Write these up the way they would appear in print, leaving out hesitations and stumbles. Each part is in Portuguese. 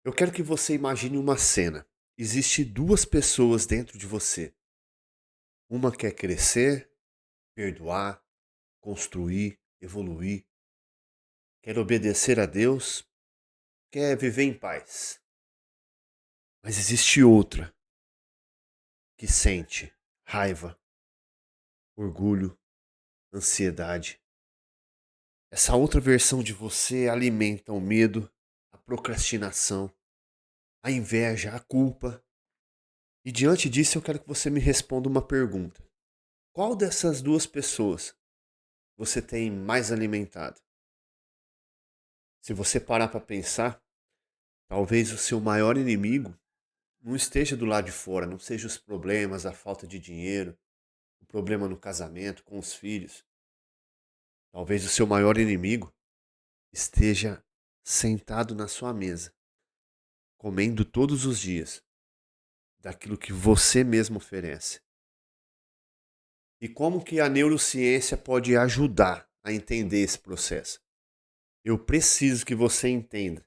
Eu quero que você imagine uma cena. Existe duas pessoas dentro de você. Uma quer crescer, perdoar, construir, evoluir, quer obedecer a Deus, quer viver em paz. Mas existe outra que sente raiva, orgulho, ansiedade. Essa outra versão de você alimenta o medo, a procrastinação, a inveja, a culpa. E diante disso eu quero que você me responda uma pergunta. Qual dessas duas pessoas você tem mais alimentado? Se você parar para pensar, talvez o seu maior inimigo não esteja do lado de fora, não seja os problemas, a falta de dinheiro, o problema no casamento, com os filhos. Talvez o seu maior inimigo esteja sentado na sua mesa, comendo todos os dias daquilo que você mesmo oferece. E como que a neurociência pode ajudar a entender esse processo? Eu preciso que você entenda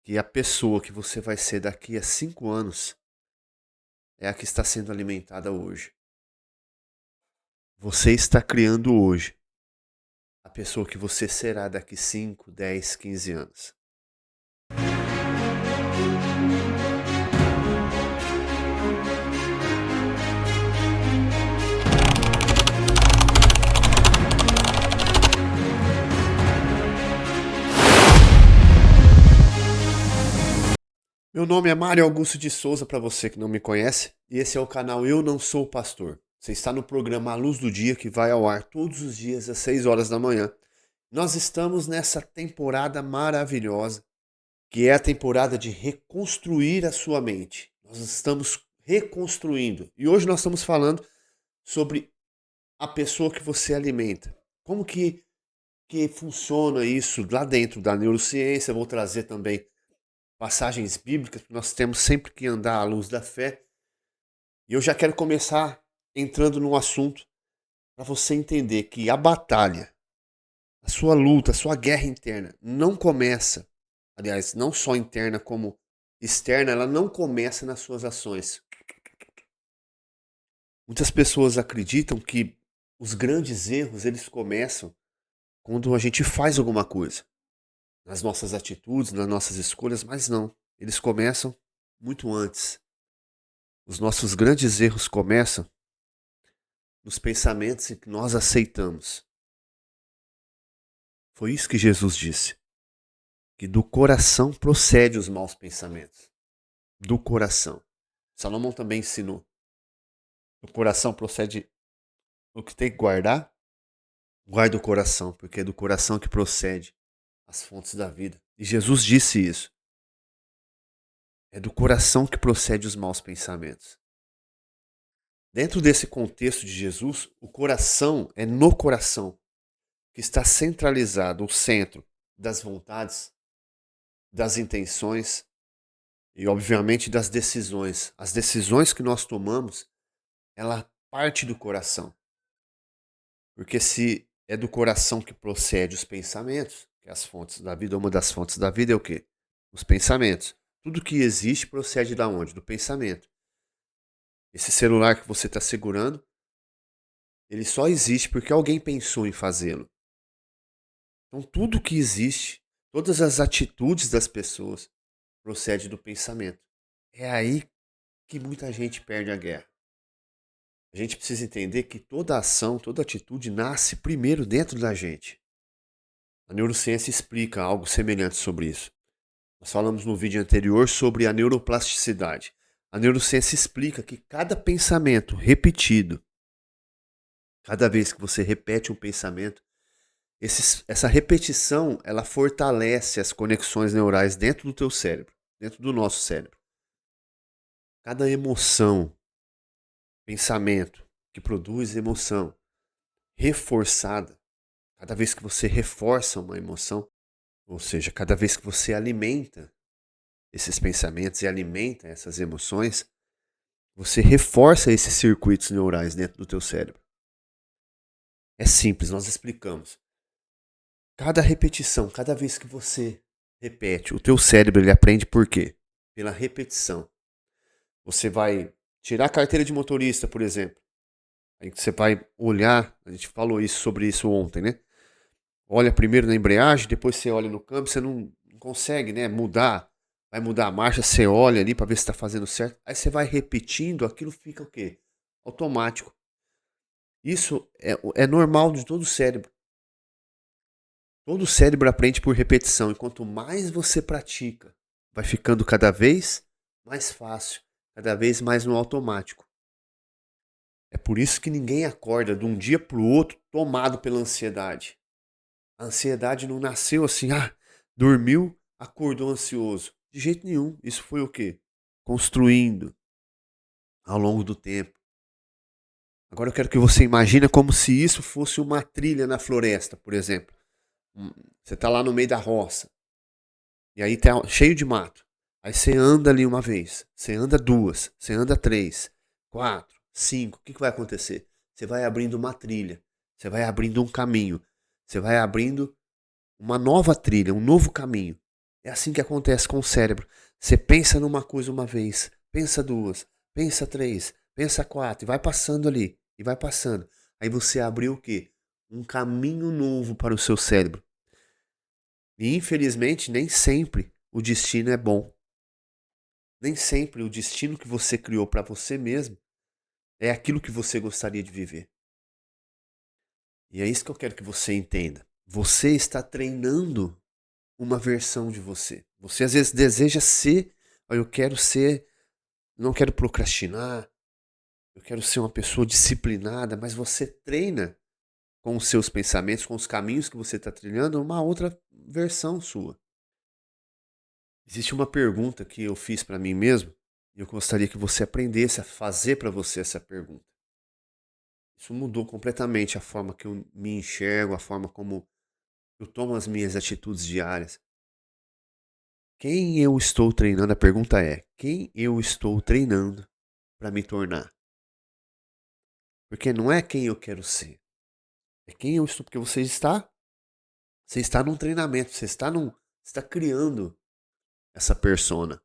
que a pessoa que você vai ser daqui a 5 anos é a que está sendo alimentada hoje. Você está criando hoje a pessoa que você será daqui 5, 10, 15 anos. Meu nome é Mário Augusto de Souza, para você que não me conhece, e esse é o canal Eu Não Sou Pastor. Você está no programa A Luz do Dia, que vai ao ar todos os dias às 6 horas da manhã. Nós estamos nessa temporada maravilhosa, que é a temporada de reconstruir a sua mente. Nós estamos reconstruindo. E hoje nós estamos falando sobre a pessoa que você alimenta. Como que funciona isso lá dentro da neurociência? Eu vou trazer também passagens bíblicas, porque nós temos sempre que andar à luz da fé. E eu já quero começar entrando no assunto para você entender que a batalha, a sua luta, a sua guerra interna não começa, aliás, não só interna como externa, ela não começa nas suas ações. Muitas pessoas acreditam que os grandes erros eles começam quando a gente faz alguma coisa, nas nossas atitudes, nas nossas escolhas, mas não. Eles começam muito antes. Os nossos grandes erros começam nos pensamentos que nós aceitamos. Foi isso que Jesus disse, que do coração procede os maus pensamentos. Do coração. Salomão também ensinou. Do coração procede o que tem que guardar. Guarda o coração, porque é do coração que procede as fontes da vida. E Jesus disse isso. É do coração que procede os maus pensamentos. Dentro desse contexto de Jesus, o coração é no coração que está centralizado o centro das vontades, das intenções e, obviamente, das decisões. As decisões que nós tomamos, ela parte do coração. Porque se é do coração que procede os pensamentos, que é as fontes da vida, uma das fontes da vida é o quê? Os pensamentos. Tudo que existe procede da onde? Do pensamento. Esse celular que você está segurando, ele só existe porque alguém pensou em fazê-lo. Então tudo que existe, todas as atitudes das pessoas, procede do pensamento. É aí que muita gente perde a guerra. A gente precisa entender que toda ação, toda atitude nasce primeiro dentro da gente. A neurociência explica algo semelhante sobre isso. Nós falamos no vídeo anterior sobre a neuroplasticidade. A neurociência explica que cada pensamento repetido, cada vez que você repete um pensamento, essa repetição ela fortalece as conexões neurais dentro do teu cérebro, dentro do nosso cérebro. Cada emoção, pensamento que produz emoção reforçada, cada vez que você reforça uma emoção, ou seja, cada vez que você alimenta esses pensamentos e alimenta essas emoções, você reforça esses circuitos neurais dentro do teu cérebro. É simples, nós explicamos. Cada repetição, cada vez que você repete, o teu cérebro ele aprende por quê? pela repetição. Você vai tirar a carteira de motorista, por exemplo. Aí você vai olhar, a gente falou sobre isso ontem, né? Olha primeiro na embreagem, depois você olha no câmbio, você não consegue, né, mudar. Vai mudar a marcha, você olha ali para ver se está fazendo certo. Aí você vai repetindo, aquilo fica o quê? Automático. Isso é normal de todo o cérebro. Todo o cérebro aprende por repetição. E quanto mais você pratica, vai ficando cada vez mais fácil, cada vez mais no automático. É por isso que ninguém acorda de um dia para o outro tomado pela ansiedade. A ansiedade não nasceu assim, dormiu, acordou ansioso. De jeito nenhum. Isso foi o quê? Construindo ao longo do tempo. Agora eu quero que você imagine como se isso fosse uma trilha na floresta, por exemplo. Você está lá no meio da roça. E aí tá cheio de mato. Aí você anda ali uma vez. Você anda duas. Você anda três. Quatro. Cinco. O que vai acontecer? Você vai abrindo uma trilha. Você vai abrindo um caminho. Você vai abrindo uma nova trilha, um novo caminho. É assim que acontece com o cérebro. Você pensa numa coisa uma vez, pensa duas, pensa três, pensa quatro, e vai passando ali, e vai passando. Aí você abriu o quê? Um caminho novo para o seu cérebro. E infelizmente, nem sempre o destino é bom. Nem sempre o destino que você criou para você mesmo é aquilo que você gostaria de viver. E é isso que eu quero que você entenda. Você está treinando uma versão de você. Você às vezes deseja ser, eu quero ser, não quero procrastinar, eu quero ser uma pessoa disciplinada, mas você treina com os seus pensamentos, com os caminhos que você está trilhando, uma outra versão sua. Existe uma pergunta que eu fiz para mim mesmo e eu gostaria que você aprendesse a fazer para você essa pergunta. Isso mudou completamente a forma que eu me enxergo, a forma como eu tomo as minhas atitudes diárias. Quem eu estou treinando? A pergunta é: quem eu estou treinando para me tornar? Porque não é quem eu quero ser, é quem eu estou. Porque você está num treinamento, você está criando essa persona.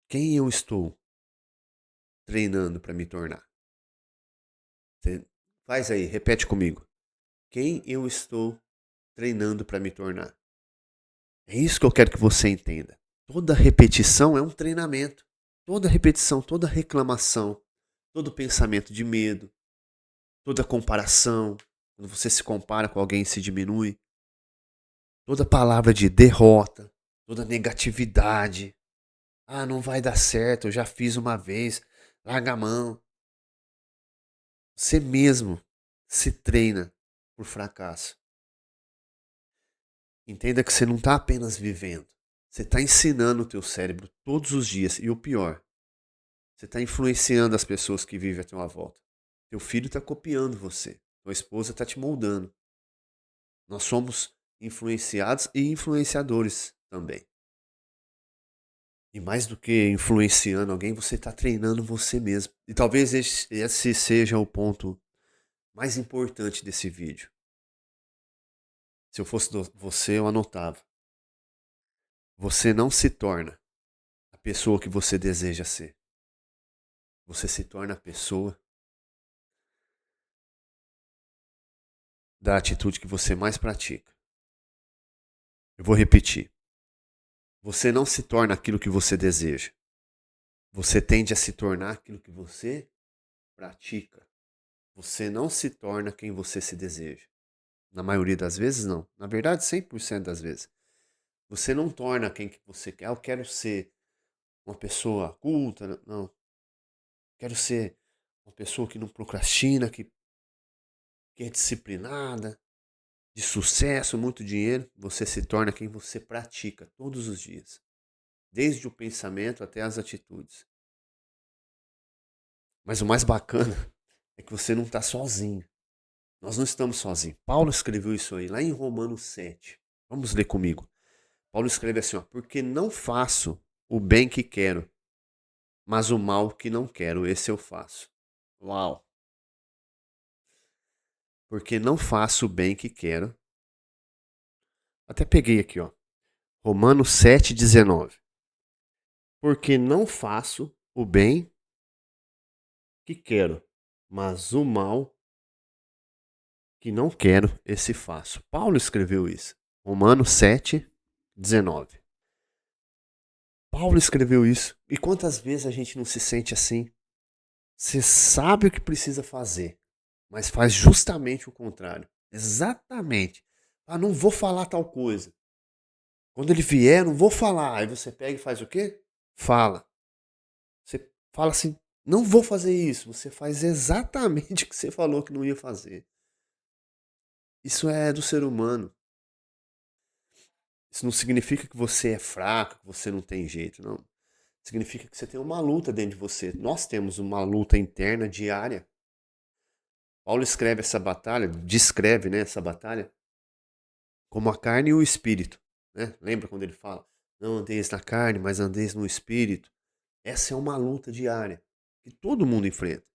Quem eu estou treinando para me tornar? Você faz aí, repete comigo. Quem eu estou treinando para me tornar? É isso que eu quero que você entenda. Toda repetição é um treinamento. Toda repetição, toda reclamação, todo pensamento de medo, toda comparação, quando você se compara com alguém e se diminui, toda palavra de derrota, toda negatividade. Não vai dar certo, eu já fiz uma vez, larga a mão. Você mesmo se treina por fracasso. Entenda que você não está apenas vivendo, você está ensinando o teu cérebro todos os dias. E o pior, você está influenciando as pessoas que vivem à tua volta. Teu filho está copiando você, tua esposa está te moldando. Nós somos influenciados e influenciadores também. E mais do que influenciando alguém, você está treinando você mesmo. E talvez esse seja o ponto mais importante desse vídeo. Se eu fosse você, eu anotava. Você não se torna a pessoa que você deseja ser. Você se torna a pessoa da atitude que você mais pratica. Eu vou repetir. Você não se torna aquilo que você deseja. Você tende a se tornar aquilo que você pratica. Você não se torna quem você se deseja. Na maioria das vezes, não. Na verdade, 100% das vezes. Você não torna quem que você quer. Eu quero ser uma pessoa culta. Não. Quero ser uma pessoa que não procrastina, que é disciplinada, de sucesso, muito dinheiro. Você se torna quem você pratica todos os dias. Desde o pensamento até as atitudes. Mas o mais bacana é que você não está sozinho. Nós não estamos sozinhos. Paulo escreveu isso aí lá em Romanos 7. Vamos ler comigo. Paulo escreve assim, porque não faço o bem que quero, mas o mal que não quero, esse eu faço. Uau! Porque não faço o bem que quero. Até peguei aqui, ó. Romanos 7,19. Porque não faço o bem que quero, mas o mal que não quero, esse faço. Paulo escreveu isso. Romanos 7,19. Paulo escreveu isso. E quantas vezes a gente não se sente assim? Você sabe o que precisa fazer, mas faz justamente o contrário. Exatamente. Ah, não vou falar tal coisa. Quando ele vier, não vou falar. Aí você pega e faz o quê? Fala. Você fala assim, não vou fazer isso. Você faz exatamente o que você falou que não ia fazer. Isso é do ser humano. Isso não significa que você é fraco, que você não tem jeito, não. Significa que você tem uma luta dentro de você. Nós temos uma luta interna diária. Paulo escreve essa batalha, descreve, né, essa batalha como a carne e o espírito, né? Lembra quando ele fala: "Não andeis na carne, mas andeis no espírito"? Essa é uma luta diária que todo mundo enfrenta.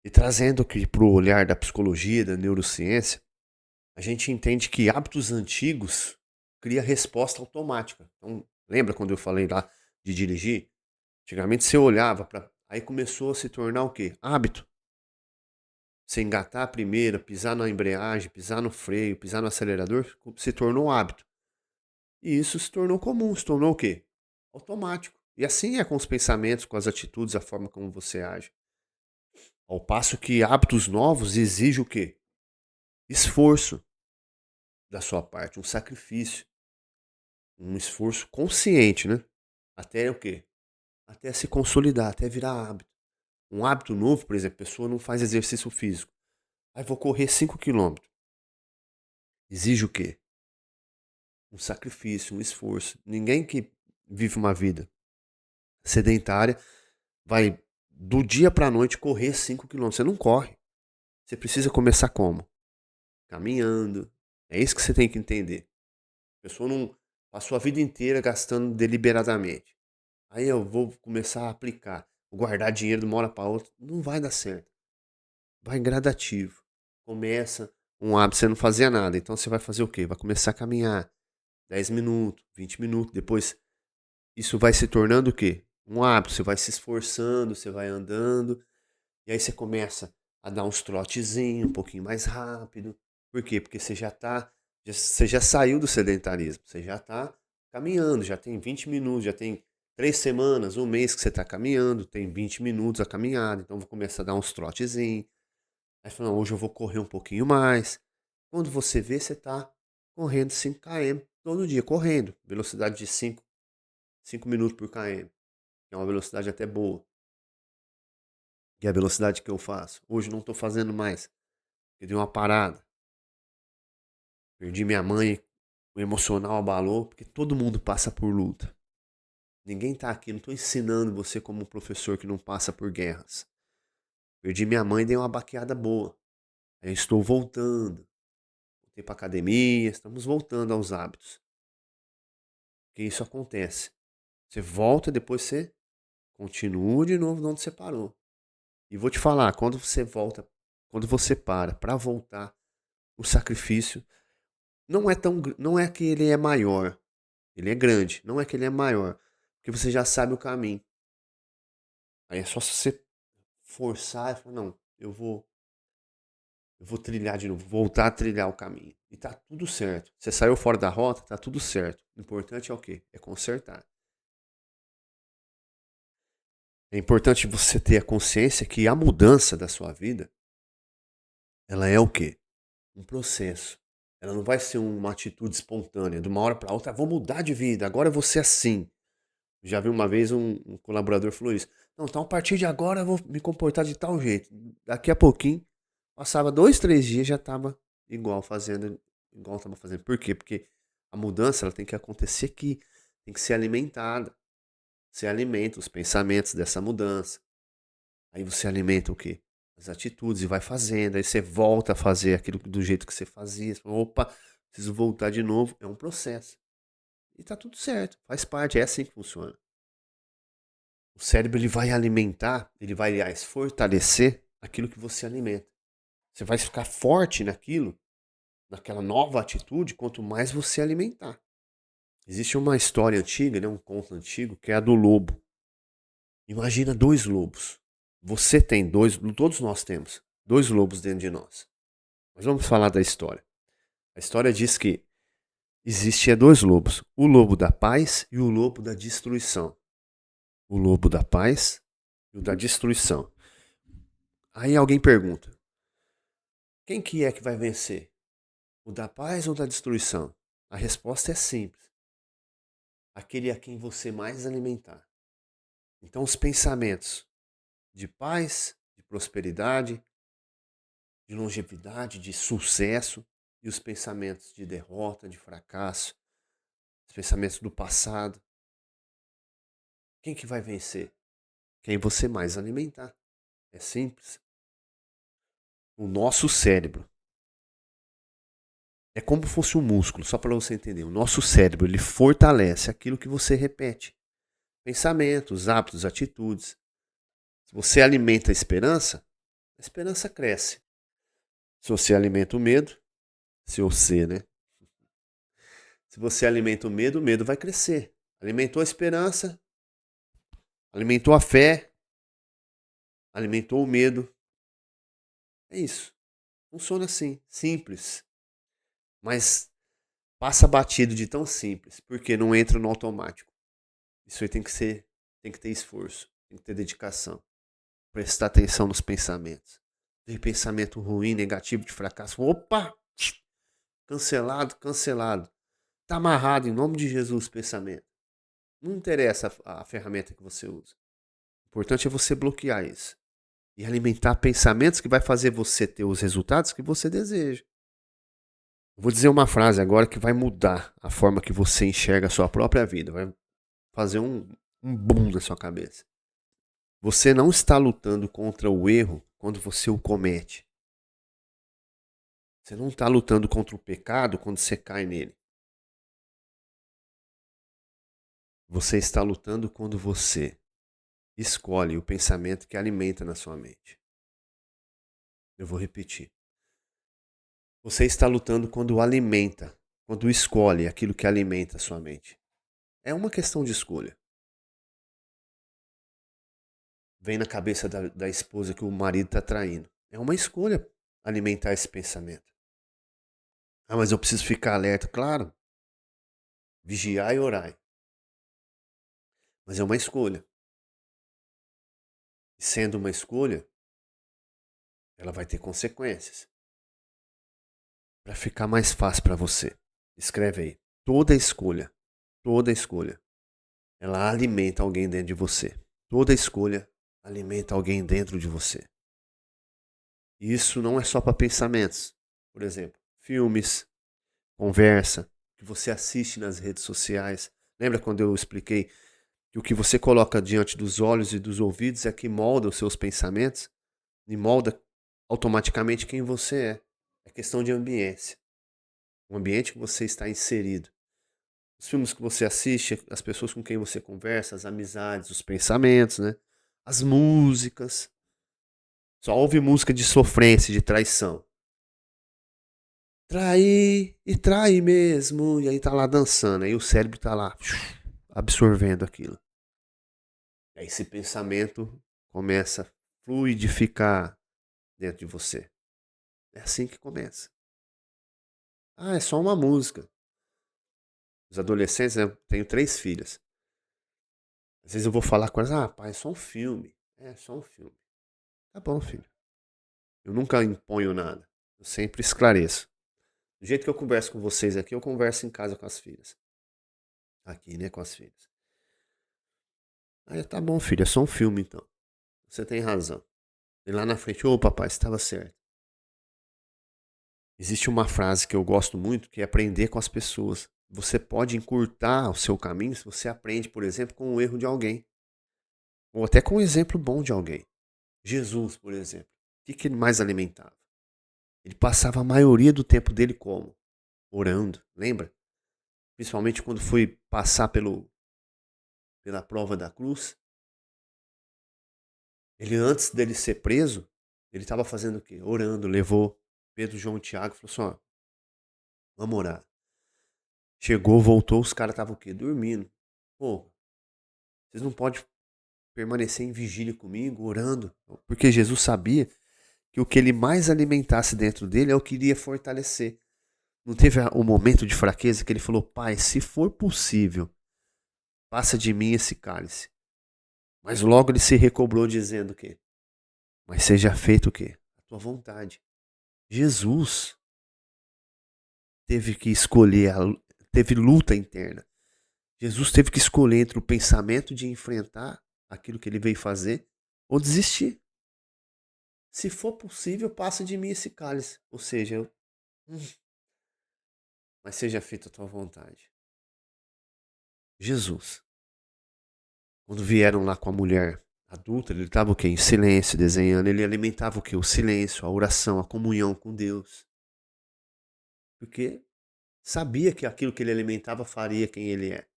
E trazendo aqui para o olhar da psicologia, da neurociência, a gente entende que hábitos antigos cria resposta automática. Então, lembra quando eu falei lá de dirigir? Antigamente você olhava para. Aí começou a se tornar o quê? Hábito. Você engatar a primeira, pisar na embreagem, pisar no freio, pisar no acelerador, se tornou um hábito. E isso se tornou comum, se tornou o quê? Automático. E assim é com os pensamentos, com as atitudes, a forma como você age. Ao passo que hábitos novos exigem o quê? Esforço da sua parte, um sacrifício, um esforço consciente, né? Até o quê? Até se consolidar, até virar hábito. Um hábito novo, por exemplo, a pessoa não faz exercício físico. Aí vou correr 5 km. Exige o quê? Um sacrifício, um esforço. Ninguém que vive uma vida sedentária vai do dia para a noite correr 5 km. Você não corre. Você precisa começar como? Caminhando. É isso que você tem que entender. A pessoa não passou a vida inteira gastando deliberadamente. Aí eu vou começar a aplicar, vou guardar dinheiro de uma hora para outra. Não vai dar certo. Vai gradativo. Começa um hábito, você não fazia nada. Então você vai fazer o quê? Vai começar a caminhar 10 minutos, 20 minutos. Depois isso vai se tornando o quê? Um hábito. Você vai se esforçando, você vai andando. E aí você começa a dar uns trotezinhos um pouquinho mais rápido. Por quê? Porque você já saiu do sedentarismo. Você já está caminhando, já tem 20 minutos, já tem 3 semanas, um mês que você está caminhando, tem 20 minutos a caminhada. Então vou começar a dar uns trotezinhos. Aí fala, hoje eu vou correr um pouquinho mais. Quando você vê, você está correndo 5 km todo dia, correndo. Velocidade de 5 minutos por km. É uma velocidade até boa. E a velocidade que eu faço. Hoje não estou fazendo mais. Eu dei uma parada. Perdi minha mãe. O emocional abalou. Porque todo mundo passa por luta. Ninguém está aqui. Não estou ensinando você como um professor que não passa por guerras. Perdi minha mãe e dei uma baqueada boa. Aí estou voltando. Voltei para academia. Estamos voltando aos hábitos. Porque isso acontece. Você volta, depois você continua de novo de onde você parou. E vou te falar, quando você volta, quando você para voltar, o sacrifício não é que ele é maior, ele é grande, não é que ele é maior, porque você já sabe o caminho. Aí é só se você forçar e falar, não, eu vou trilhar de novo, voltar a trilhar o caminho. E tá tudo certo. Você saiu fora da rota, tá tudo certo. O importante é o quê? É consertar. É importante você ter a consciência que a mudança da sua vida, ela é o quê? Um processo. Ela não vai ser uma atitude espontânea, de uma hora para outra, vou mudar de vida, agora eu vou ser assim. Já vi uma vez um colaborador falou isso. Não, então a partir de agora eu vou me comportar de tal jeito. Daqui a pouquinho, passava 2, 3 dias, já estava igual estava fazendo. Por quê? Porque a mudança ela tem que acontecer aqui, tem que ser alimentada. Você alimenta os pensamentos dessa mudança. Aí você alimenta o quê? As atitudes e vai fazendo. Aí você volta a fazer aquilo do jeito que você fazia. Você fala, opa, preciso voltar de novo. É um processo. E tá tudo certo. Faz parte. É assim que funciona. O cérebro ele vai alimentar, ele vai, aliás, fortalecer aquilo que você alimenta. Você vai ficar forte naquilo, naquela nova atitude, quanto mais você alimentar. Existe uma história antiga, né, um conto antigo, que é a do lobo. Imagina dois lobos. Você tem dois, todos nós temos dois lobos dentro de nós. Mas vamos falar da história. A história diz que existia dois lobos, o lobo da paz e o lobo da destruição. O lobo da paz e o da destruição. Aí alguém pergunta: quem que é que vai vencer? O da paz ou da destruição? A resposta é simples: aquele a quem você mais alimentar. Então, os pensamentos de paz, de prosperidade, de longevidade, de sucesso, e os pensamentos de derrota, de fracasso, os pensamentos do passado. Quem que vai vencer? Quem você mais alimentar. É simples. O nosso cérebro é como se fosse um músculo, só para você entender. O nosso cérebro, ele fortalece aquilo que você repete. Pensamentos, hábitos, atitudes. Se você alimenta a esperança cresce. Se você alimenta o medo, se você, né? Se você alimenta o medo vai crescer. Alimentou a esperança, alimentou a fé, alimentou o medo. É isso. Funciona assim, simples. Mas passa batido de tão simples, porque não entra no automático. Isso aí tem que ter esforço, tem que ter dedicação. Prestar atenção nos pensamentos. Tem pensamento ruim, negativo, de fracasso. Opa! Cancelado, cancelado. Tá amarrado em nome de Jesus o pensamento. Não interessa a ferramenta que você usa. O importante é você bloquear isso. E alimentar pensamentos que vai fazer você ter os resultados que você deseja. Eu vou dizer uma frase agora que vai mudar a forma que você enxerga a sua própria vida. Vai fazer um boom na sua cabeça. Você não está lutando contra o erro quando você o comete. Você não está lutando contra o pecado quando você cai nele. Você está lutando quando você escolhe o pensamento que alimenta na sua mente. Eu vou repetir. Você está lutando quando alimenta, quando escolhe aquilo que alimenta a sua mente. É uma questão de escolha. Vem na cabeça da esposa que o marido está traindo. É uma escolha alimentar esse pensamento. Ah, mas eu preciso ficar alerta. Claro, vigiar e orar. Mas é uma escolha. E sendo uma escolha, ela vai ter consequências. Para ficar mais fácil para você, escreve aí. Toda escolha, ela alimenta alguém dentro de você. Toda escolha alimenta alguém dentro de você. E isso não é só para pensamentos. Por exemplo, filmes, conversa, que você assiste nas redes sociais. Lembra quando eu expliquei que o que você coloca diante dos olhos e dos ouvidos é que molda os seus pensamentos e molda automaticamente quem você é. É questão de ambiência. O ambiente que você está inserido. Os filmes que você assiste, as pessoas com quem você conversa, as amizades, os pensamentos, né? As músicas. Só ouve música de sofrência, de traição. Trair e trair mesmo. E aí tá lá dançando. Aí o cérebro tá lá absorvendo aquilo. Aí esse pensamento começa a fluidificar dentro de você. É assim que começa. Ah, é só uma música. Os adolescentes, né? Eu tenho 3 filhas. Às vezes eu vou falar com elas, ah, pai, é só um filme. É só um filme. Tá bom, filho. Eu nunca imponho nada. Eu sempre esclareço. Do jeito que eu converso com vocês aqui, eu converso em casa com as filhas. Aqui, né, com as filhas. Aí, tá bom, filho, é só um filme então. Você tem razão. E lá na frente, ô papai, estava certo. Existe uma frase que eu gosto muito, que é aprender com as pessoas. Você pode encurtar o seu caminho se você aprende, por exemplo, com o erro de alguém. Ou até com um exemplo bom de alguém. Jesus, por exemplo. O que ele mais alimentava? Ele passava a maioria do tempo dele como? Orando, lembra? Principalmente quando foi passar pela prova da cruz. Ele, antes dele ser preso, ele estava fazendo o quê? Orando, levou Pedro, João e Tiago e falou assim, ó, vamos orar. Chegou, voltou, os caras estavam o quê? Dormindo. Pô, vocês não podem permanecer em vigília comigo, orando. Porque Jesus sabia que o que ele mais alimentasse dentro dele é o que iria fortalecer. Não teve um momento de fraqueza que ele falou: Pai, se for possível, passa de mim esse cálice. Mas logo ele se recobrou dizendo o quê? Mas seja feito o quê? A tua vontade. Jesus teve que escolher, teve luta interna. Jesus teve que escolher entre o pensamento de enfrentar aquilo que ele veio fazer ou desistir. Se for possível, passa de mim esse cálice. Ou seja, mas seja feita a tua vontade. Jesus, quando vieram lá com a mulher adulta, ele estava o quê? Em silêncio, desenhando. Ele alimentava o quê? O silêncio, a oração, a comunhão com Deus. Porque sabia que aquilo que ele alimentava faria quem ele é.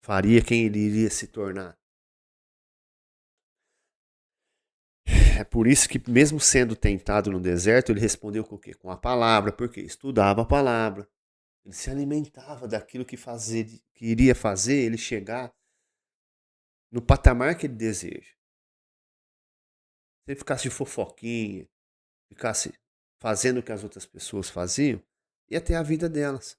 Faria quem ele iria se tornar. É por isso que, mesmo sendo tentado no deserto, ele respondeu com o quê? Com a palavra, porque estudava a palavra. Ele se alimentava daquilo que iria fazer ele chegar no patamar que ele deseja. Se ele ficasse de fofoquinha, ficasse fazendo o que as outras pessoas faziam, ia ter a vida delas.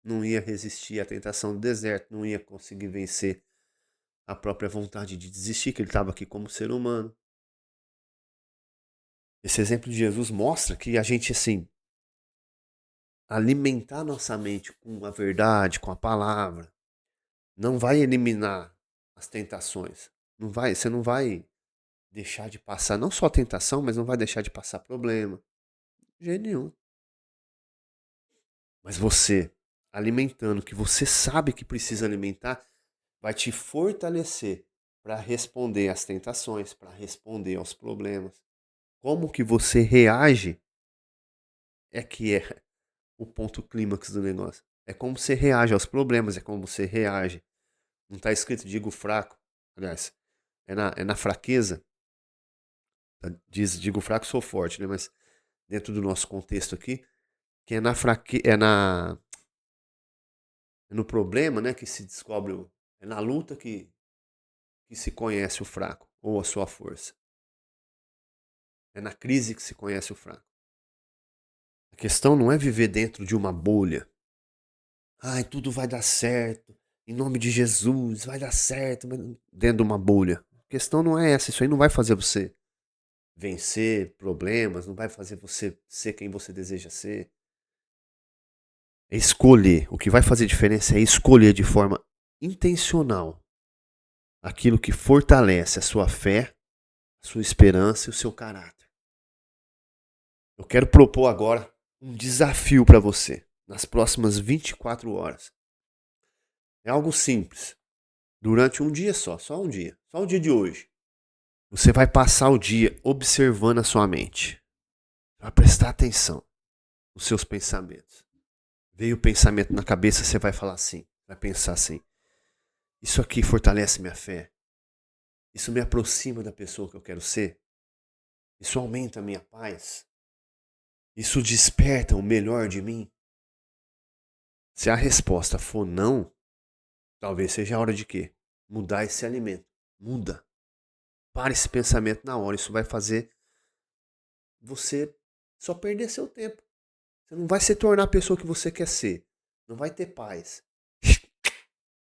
Não ia resistir à tentação do deserto, não ia conseguir vencer a própria vontade de desistir, que ele estava aqui como ser humano. Esse exemplo de Jesus mostra que a gente, assim, alimentar nossa mente com a verdade, com a palavra, não vai eliminar as tentações. Você não vai deixar de passar, não só tentação, mas não vai deixar de passar problema. De jeito nenhum. Mas você, alimentando o que você sabe que precisa alimentar, vai te fortalecer para responder às tentações, para responder aos problemas. Como que você reage é que é o ponto clímax do negócio. É como você reage aos problemas, é como você reage. Não está escrito digo fraco. Aliás, é na fraqueza. Diz digo fraco, sou forte, né? Mas dentro do nosso contexto aqui, que é na fraqueza, é no problema, né, que se descobre, é na luta que se conhece o fraco ou a sua força. É na crise que se conhece o fraco. A questão não é viver dentro de uma bolha. Ai, tudo vai dar certo. Em nome de Jesus, vai dar certo. Dentro de uma bolha. A questão não é essa. Isso aí não vai fazer você vencer problemas. Não vai fazer você ser quem você deseja ser. É escolher. O que vai fazer diferença é escolher de forma intencional aquilo que fortalece a sua fé, a sua esperança e o seu caráter. Eu quero propor agora um desafio para você nas próximas 24 horas. É algo simples. Durante um dia só um dia, só o dia de hoje. Você vai passar o dia observando a sua mente. Vai prestar atenção nos seus pensamentos. Veio o pensamento na cabeça, você vai falar assim, vai pensar assim: isso aqui fortalece minha fé. Isso me aproxima da pessoa que eu quero ser. Isso aumenta a minha paz. Isso desperta o melhor de mim. Se a resposta for não, talvez seja a hora de quê? Mudar esse alimento. Muda. Para esse pensamento na hora. Isso vai fazer você só perder seu tempo. Você não vai se tornar a pessoa que você quer ser. Não vai ter paz.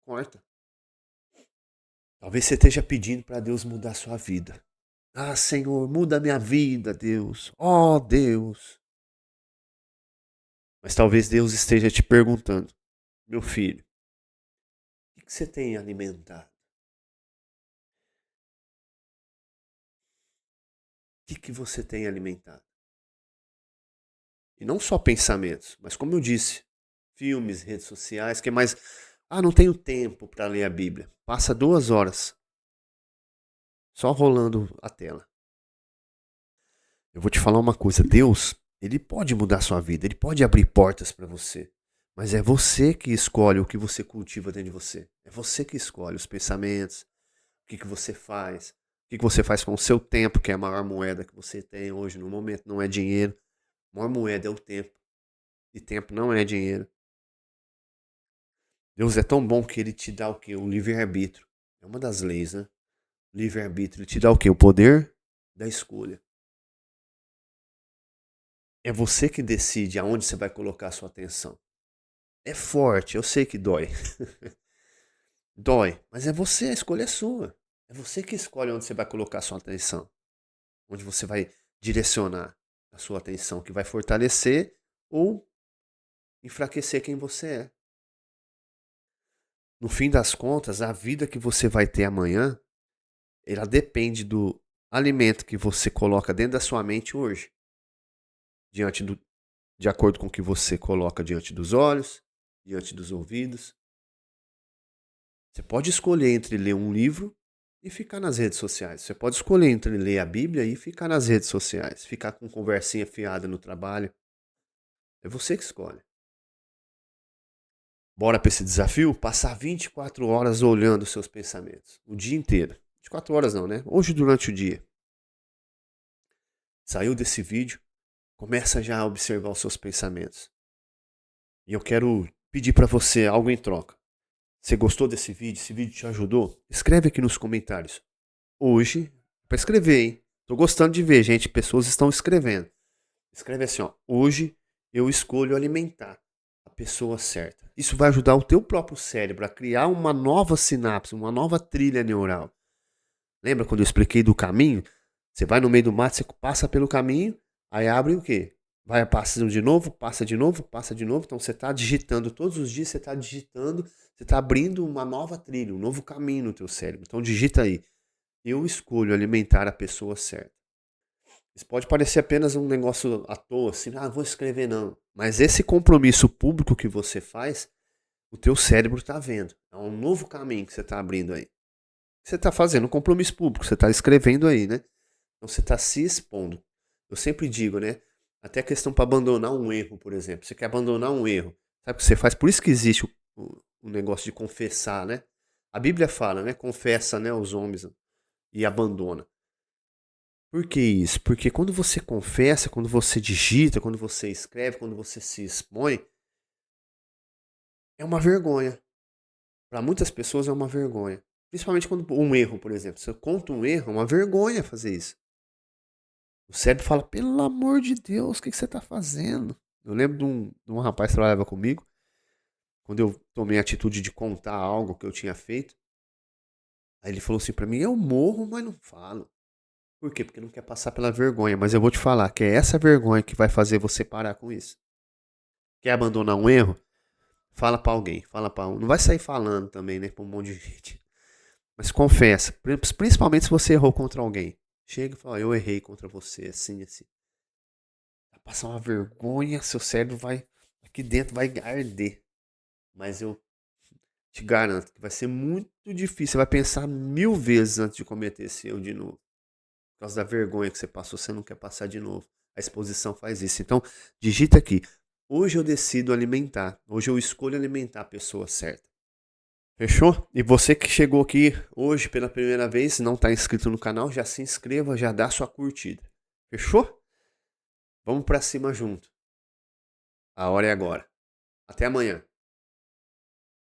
Corta. Talvez você esteja pedindo para Deus mudar a sua vida. Ah, Senhor, muda a minha vida, Deus. Oh, Deus. Mas talvez Deus esteja te perguntando: meu filho, o que você tem alimentado? O que você tem alimentado? E não só pensamentos, mas como eu disse, filmes, redes sociais, que é mais... Ah, não tenho tempo para ler a Bíblia. Passa 2 horas só rolando a tela. Eu vou te falar uma coisa, Deus, ele pode mudar a sua vida, ele pode abrir portas para você, mas é você que escolhe o que você cultiva dentro de você. É você que escolhe os pensamentos, o que você faz, o que você faz com o seu tempo, que é a maior moeda que você tem hoje no momento, não é dinheiro. A maior moeda é o tempo, e tempo não é dinheiro. Deus é tão bom que ele te dá o quê? O livre-arbítrio. É uma das leis, né? O livre-arbítrio. Ele te dá o quê? O poder da escolha. É você que decide aonde você vai colocar a sua atenção. É forte, eu sei que dói. Dói, mas é você, a escolha é sua. É você que escolhe onde você vai colocar a sua atenção. Onde você vai direcionar a sua atenção, que vai fortalecer ou enfraquecer quem você é. No fim das contas, a vida que você vai ter amanhã, ela depende do alimento que você coloca dentro da sua mente hoje, de acordo com o que você coloca diante dos olhos, diante dos ouvidos. Você pode escolher entre ler um livro e ficar nas redes sociais. Você pode escolher entre ler a Bíblia e ficar nas redes sociais, ficar com conversinha fiada no trabalho. É você que escolhe. Bora para esse desafio? Passar 24 horas olhando os seus pensamentos. O dia inteiro. 24 horas não, né? Hoje durante o dia. Saiu desse vídeo, começa já a observar os seus pensamentos. E eu quero pedir para você algo em troca. Você gostou desse vídeo? Esse vídeo te ajudou? Escreve aqui nos comentários. Hoje, para escrever, hein? Tô gostando de ver, gente. Pessoas estão escrevendo. Escreve assim, ó. Hoje eu escolho alimentar a pessoa certa. Isso vai ajudar o teu próprio cérebro a criar uma nova sinapse, uma nova trilha neural. Lembra quando eu expliquei do caminho? Você vai no meio do mato, você passa pelo caminho, aí abre o quê? Vai passando de novo, passa de novo, passa de novo. Então você está digitando todos os dias, você está digitando, você está abrindo uma nova trilha, um novo caminho no teu cérebro. Então digita aí. Eu escolho alimentar a pessoa certa. Isso pode parecer apenas um negócio à toa, assim, vou escrever não. Mas esse compromisso público que você faz, o teu cérebro está vendo. É um novo caminho que você está abrindo aí. Você está fazendo um compromisso público, você está escrevendo aí, né? Então você está se expondo. Eu sempre digo, né? Até a questão para abandonar um erro, por exemplo. Você quer abandonar um erro. Sabe o que você faz? Por isso que existe o negócio de confessar, né? A Bíblia fala, né? Confessa, né, os homens e abandona. Por que isso? Porque quando você confessa, quando você digita, quando você escreve, quando você se expõe, é uma vergonha. Para muitas pessoas é uma vergonha. Principalmente quando um erro, por exemplo. Se eu conto um erro, é uma vergonha fazer isso. O cérebro fala, pelo amor de Deus, o que você está fazendo? Eu lembro de um rapaz que trabalhava comigo, quando eu tomei a atitude de contar algo que eu tinha feito. Aí ele falou assim para mim, eu morro, mas não falo. Por quê? Porque não quer passar pela vergonha. Mas eu vou te falar que é essa vergonha que vai fazer você parar com isso. Quer abandonar um erro? Fala pra alguém, fala pra um. Não vai sair falando também, né, pra um monte de gente. Mas confessa, principalmente se você errou contra alguém. Chega e fala, eu errei contra você, assim, assim. Vai passar uma vergonha, seu cérebro vai, aqui dentro vai arder. Mas eu te garanto que vai ser muito difícil. Você vai pensar 1000 vezes antes de cometer esse erro de novo. Por causa da vergonha que você passou, você não quer passar de novo. A exposição faz isso. Então, digita aqui. Hoje eu decido alimentar. Hoje eu escolho alimentar a pessoa certa. Fechou? E você que chegou aqui hoje pela primeira vez, não está inscrito no canal, já se inscreva, já dá sua curtida. Fechou? Vamos para cima junto. A hora é agora. Até amanhã.